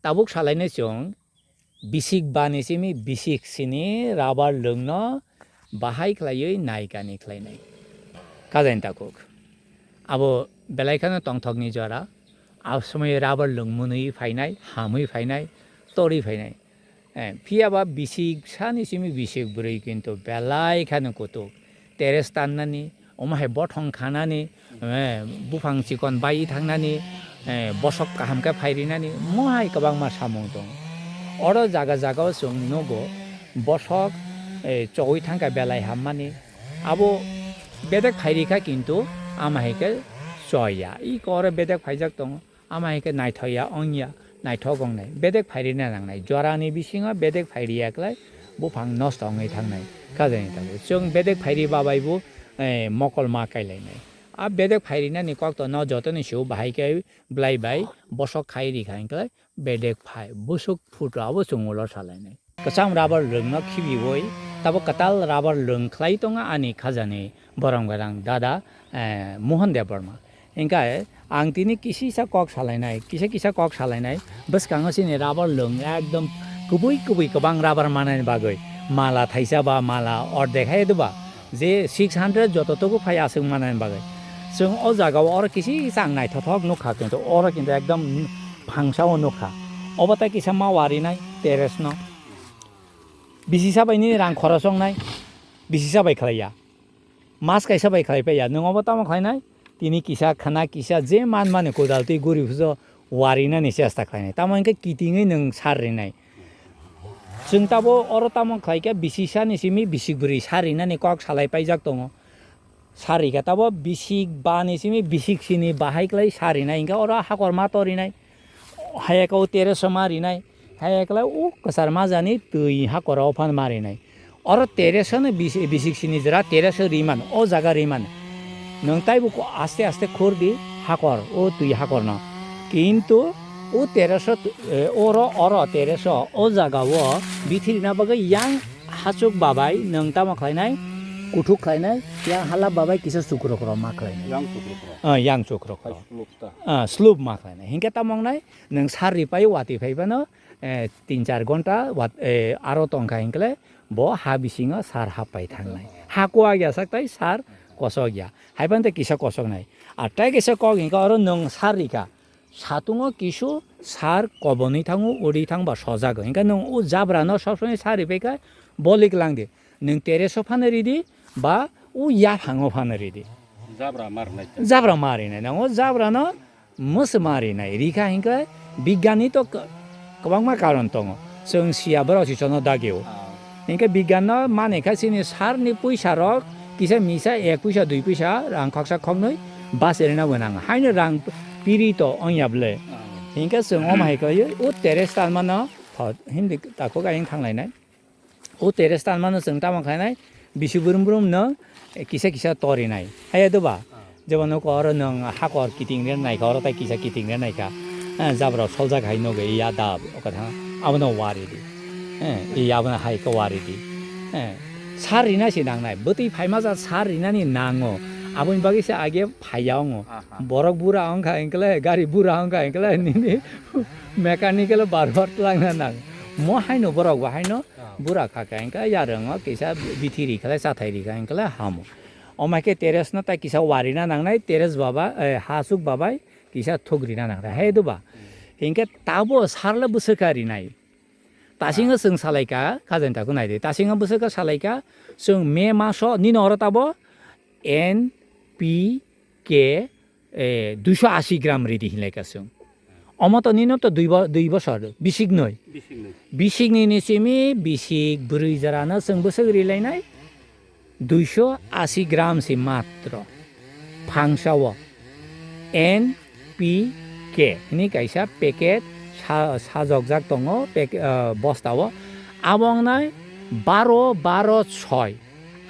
tabuk salainai chong Bisibwini Simi bisik sini rubber lungno bahai khlaioi naikani khlainai kajain takuk abo belaikhano tongthokni jora asmai rubber lungmunui phainai hamui phainai tori phainai phiaba bisik sani simi Bisibrwini kintu belaikhano kutuk teres tannani omahe bothong khanani bufang chikon bai thangnani bosok kahamka phairinani mohai kabangma samung dong oro jaga jagao chung nogo bosok chogoi thangka belai hammani abo bedek phairika kintu amahike choya I kore bedek phaijak dong amahike naithoya ongya naithogong nai bedek phairina nangnai jorani bisinga bedek phairiyaklai bufang nosto ngai thangnai kajani tabu chung bedek phairi babaibu mokol ma kailai a bedek phairina ni kok to no jotoni siu bahai kai blai bai bosok khairi khainklai bedek phai busuk futra abo chungulo salai nai kasam rubber lungno khibi boi tabo katal rubber lung khlai tonga ani khajani borong garang dada mohan de barma engka ang tini kisa kok salai nai kisa kok salai nai bas kango sini rubber lung ekdom kubui kabang rubber manai bagoi mala thaisa ba mala or dekhai duba je 600 jototoku phai asung manai bagoi जों ओ जागाव और किसी सांग नायथथक नुखा किन्तु और किन्तु एकदम फांसाव नुखा अबता किसा मावारि नाय टेरेस न बिसिसाबायनि रां खरसंनाय बिसिसाबाय खलाया मास कायसाबाय खलायपाया नङाबा तामा खलायनाय तिनि किसा खाना किसा जे मान माने कोदालति गुरि फुजो वारिनानि सेस्ता खलायनाय तामानके कितिङै नों सारिनाय जों ताबो और तामा खलायका बिसिसानि सिमि Bisibrwini सारिनानि कक सालायपायजाक दङ Sari kata bo Bisibwini simi bisik sini bahai klai sari nai ingka ora hakor matori nai hayaka o teres mari nai hayakla o kasar mazani tui hakor ofan mari nai ora teres ne bisik sini jara teres riman o jaga riman nong tai bu aste aste khordi hakor o tui hakor na kintu o teres ora teres o jaga o bithiri na baga yang hachuk babai nong tama khlai nai kuthuk khlainai yang halap babai kisa sukrokro ma khlainai yang sukrokro slope ma khlainai hingke tamong nai nang sari pai wati phaibano 3-4 ঘন্টা aro tongkha hingkle bo ha bisinga sar hapai thangnai ha kwa gya saktai sar kosok gya haibante kisa kosok nai atai kisa kok hingka aro nang sarika satungo kisu sar koboni thangu ori thangba sojago hingka nang o jabrano sobsomai sari peka bolik langde nang tereso phaneridi ba u ya hango phaneridi jabra marinai nang o jabra no mus marinai rika hingka bigyani to kabangma karon tongo जों सियाबराव सिसनो दागेव इनके बिज्ञान माने खासिनि सारनि पैसा रक किसा मिसा 1 पैसा 2 पैसा रां खक्सा खंनै बास एरेना बनाङ हाइनो रां पिरि त अयाबले इनके जों अमायखयो ओ टेरेस तालमान हिन्दी ताको गायन थांलायनाय ओ टेरेस तालमान जों तामा खायनाय बिसिबुरुम न किसा किसा तरिनाय हायदोबा जेबनो कर नों हाकर किटिंगरे नायखर ता किसा किटिंगरे नायखा जाब्रा सलजा खाइनो गया दा अकथा आबनो वारिदि याबनो हाइको वारिदि सारिना सि नांनाय बति फाइमाजा सारिनानि नाङो आबुन बागिसे आगे फायाङो बरक बुरा अंखा इंकले गारि बुरा अंखा इंकले निनि मेकानिकल बारबार लांना नां म हाइनो बरक बाहाइनो बुरा खाका इंका यारङ किसा बिथिरि खले साथाइरि का इंकले हामो अमाके टेरेस न ता किसा वारिना नांनाय टेरेस बाबा हासुक बाबाय किसा थुग्रिना नांनाय हेदुबा इंके ताबो सारले बुसकारि नाय तासिङो जों सालायका खाजेनताखौ नायदे तासिङो बुसका सालायका जों मे मासो निनो हर ताबो NPK 280 ग्राम रेडि हिलायका जों अमत निनो तो 2 बছर बिसिक नय बिसिकनि निसिमि Bisibrwini जरानो जों बुसक रिलायनाय 280 ग्राम सि मात्र फांसाव NPK नि काइसा पेकेट साजगजाक दङ बस्ताव आबंनाय 12-12-6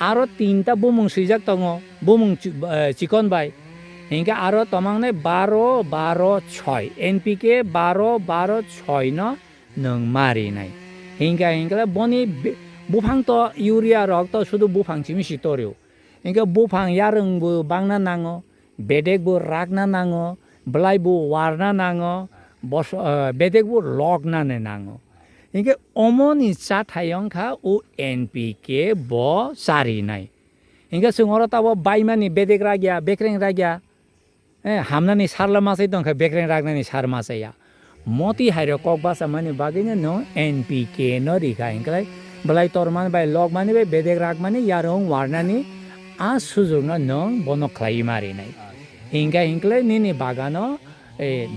आरो 3टा बुमुं सैजाक दङ बुमुं चिकन बाय हिंगा आरो तमांनाय 12-12-6 NPK 12-12-6 न नों मारिनाय हिंगा बनि बुफां तो इउरिया रक तो सुदु बुफां चिमि सितरिउ हिंगा बुफां यारंबो बांना नाङो बेडेकबो रागना नाङो ब्लाइबो वारना नाङो bos bedek bu log na ne nango inge omoni cha thayong kha o NPK bo sari nai inge sungoro ta bo baimani bedek ragya bekreng ragya hamnani sarla masai dong kha bekreng ragnani sar masai ya moti hairo kokbasa mani bagina no NPK no rikha inge belai torman bai log mani bai bedek rag mani yarong warnani a sujurna no bono khlai mari nai inga ingle nini bagano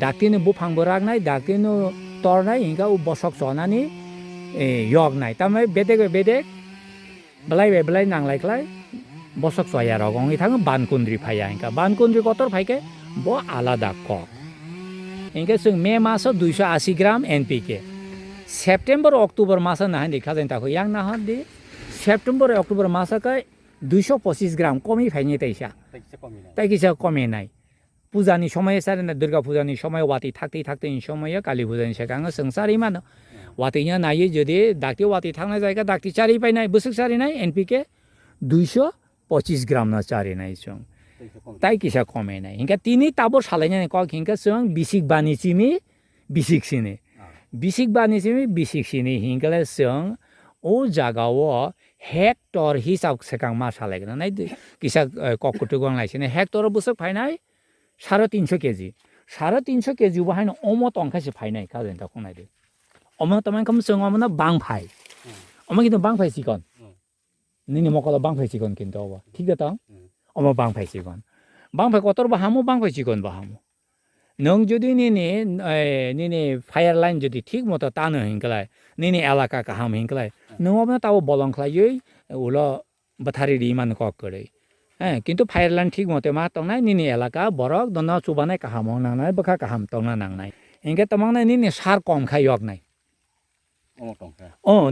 daktini bufang borak nai daktino tor nai inga u bosok sonani yok nai tamai bedek belai nanglai klai bosok soya rogong ithang bankundri phaya inga bankundri kotor phaike bo alada kok inga sung May maso 280 gram NPK September October masa nahan dikha jain tako yang nahan di September October masa ka 225 gram komi phaini taisa tai kisa kome nai pujani সময়ে সারে না দুর্গা পূজানি সময় ওয়াতি থাকতে সময়ে কালী পূজানি সেখানে সংসারই মানো ওয়াতিnya নাইয়ে যদি ডাক্তি ওয়াতি থাকনা জায়গা ডাক্তি চারি পাই নাই বুসুক সারি নাই NPK 225 গ্রাম না চারি নাই সং তাই কিসা কমে নাই ইনকা তিনি তাবর সালাইনা ক হিংকা সং Bisibwini Simi Bisibwini Simi হিংকালে সং ও জাগাও হেক্টর হিসাব সেকাং মা সালাইগনা নাই কিসা ককটুগং লাইছিনে হেক্টর বুসুক ফাই নাই 350 কেজি 350 কেজি বাহাইনো অম তংখাসি ফাইনাই কাজেন তা কোনাইদে অম তমান কম সং অমনা বাং ফাই অম কিন্তু বাং ফাই সিকন নিনি মকল বাং ফাই সিকন কিন্তু অবা ঠিক আছে অম বাং ফাই সিকন বাং ফাই কতর বাহামু বাং ফাই সিকন বাহামু নং যদি নিনি ফায়ার লাইন যদি ঠিক মতো তানো হিংকলাই নিনি এলাকা কাহাম হিংকলাই নং অমনা তাও বলং খাইই উলো বাথারি রিমান কক করে কিন্তু ফায়ার লাইন ঠিক মতে মা তংনাই নিনি এলাকা বরক দনা চুবানাই কাহাম নাংনাই বখা কাহাম তংনা নাংনাই ইনকে তমাংনাই নিনি সার কম খাই yok নাই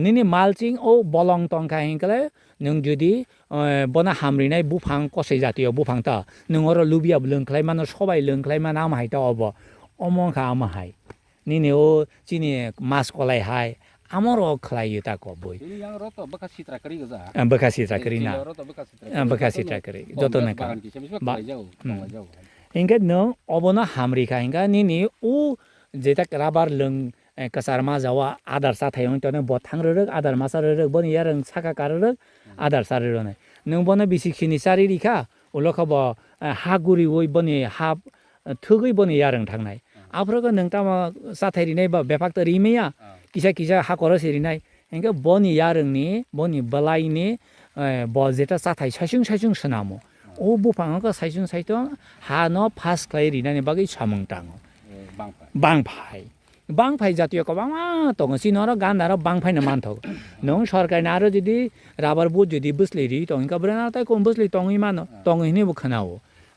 নিনি মালচিং ও বলং তংখা হিংকলে নং যদি বনা হামরিনাই বুফাং কসै জাতীয় বুফাং তা নংর লুবিয়া লংখ্লাই মান সবাই লংখ্লাই মান আম হাইতা অব অমংখা আম হাই নিনি ও চিনি মাছ কলাই high amor khlai ta ko boi yang roto bekasi trakeri goza bekasi trakeri na bekasi trakeri joto na ka inga no obono hamri kha inga nini u jeta rabar lung kasar ma jawa adar sa thayong tone bothang rerek adar ma sa rerek boni yarang saka karerek adar sa rerone nung bono bisikhini sari rikha ulokha bo haguri oi boni ha thugui boni yarang thangnai afroga nungtama sathairinai ba bepak ta rimeya কিসা হাকর সেরিনাই এনকে বনি ইয়ারংনি বনি বলাইনি বজেটা সাথাই সাইসুং সনামো ও বুফাংকা সাইসুং সাইতং হানো ফাস ক্লাই রিনানি বাগै সামং টাङो বাংফাই জাতীয় কবামা তং সিনর গান্দার বাংফাই না month নং সরকার না আরো যদি রাবার বুট যদি বুসলিরি তং কা ব্রানা তাই কম বুসলি তংই মানো তংইনি বুখানাও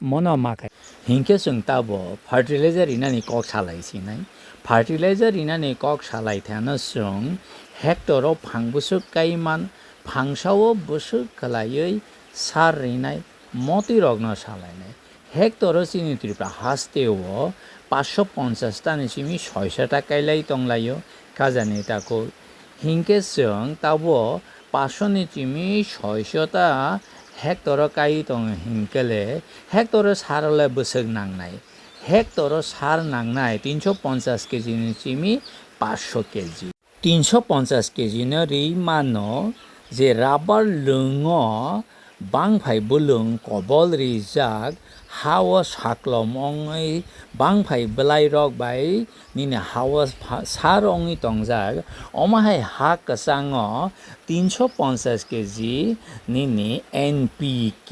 মন মাখাই হিংকে সংতাবো ফার্টিলাইজার রিনানি কক সালাইছি নাই Fertilizer Rinani kok salai thana sung hektoro phangbusuk kaiman phangsao busuk khalayoi sar rinai moti rogno salai nai hektoro sini Tripura hasteo 550 ta ni simi 600 ta kailai tonglayo kajani ta ko hingke sung tabo 500 ni simi 600 ta hektoro kai tong hingkele hektoro sarale busuk nangnai hectare সার নাংনাই 350 kg চিমি 500 KG 350 KG রি মানো যে rubber লুঙ বাংফাই বুলুং কবল রিজাক হাওয়া সাকলম অঙই বাংফাই বেলাই rock by নিনে হাওয়া সার অঙই তংজাক অমাহাই হা কাসাং 350 KG নিনে NPK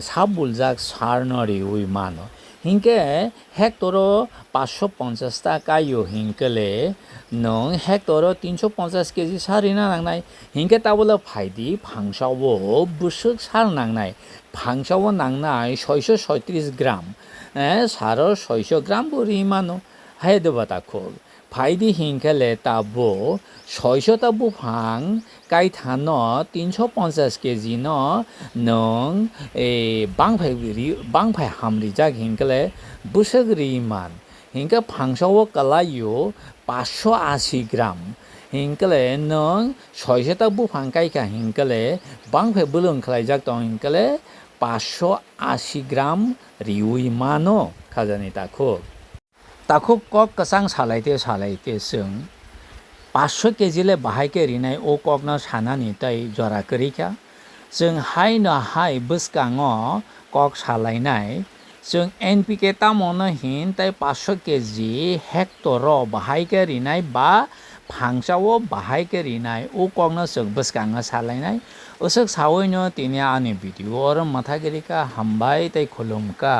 সাবুলজাক sir Nari we মানো হিংকে হেক্টরো 550 টাকা ইউ হিংকেলে নং হেক্টরো 350 কেজি সারিনা নাংনাই হিংকে তাবলে ফাইদি ফাংসাও বুসুক সার নাংনাই ফাংসাও নাংনাই 636 গ্রাম সারো 600 গ্রাম বরি মানো হাই দেবতা খোল ফাইদি হিংকেলে তাবো 600 টা বুফাং কাই থানো 350 কেজি ন নং বাংফাই হামরি জাক হিংকেলে বুসগরি মান হিংকে ফাংসাও কালাইও 580 গ্রাম হিংকেলে নং 600 টা বুফাং কাইকা হিংকেলে বাংফাই বুলুং খালাই জাক তং হিংকেলে 580 গ্রাম রিউই মানো খাজানি তাখো ताखौ कक कसं सालायते जों 500 केजिले बाहायके रिनाय ओ ककनो सानानि तै जरा करिखा जों हायनो हाय बसकाङो कक सालायनाय जों एनपिके तामोनो हिन तै 500 केजि हेक्टरो बाहायके रिनाय बा फांसावो बाहायके रिनाय ओ ककनो जों बसकाङो सालायनाय उसक सावैनो तिनि आनि भिडिअ और मथागिरिका हामबाय तै खुलुमका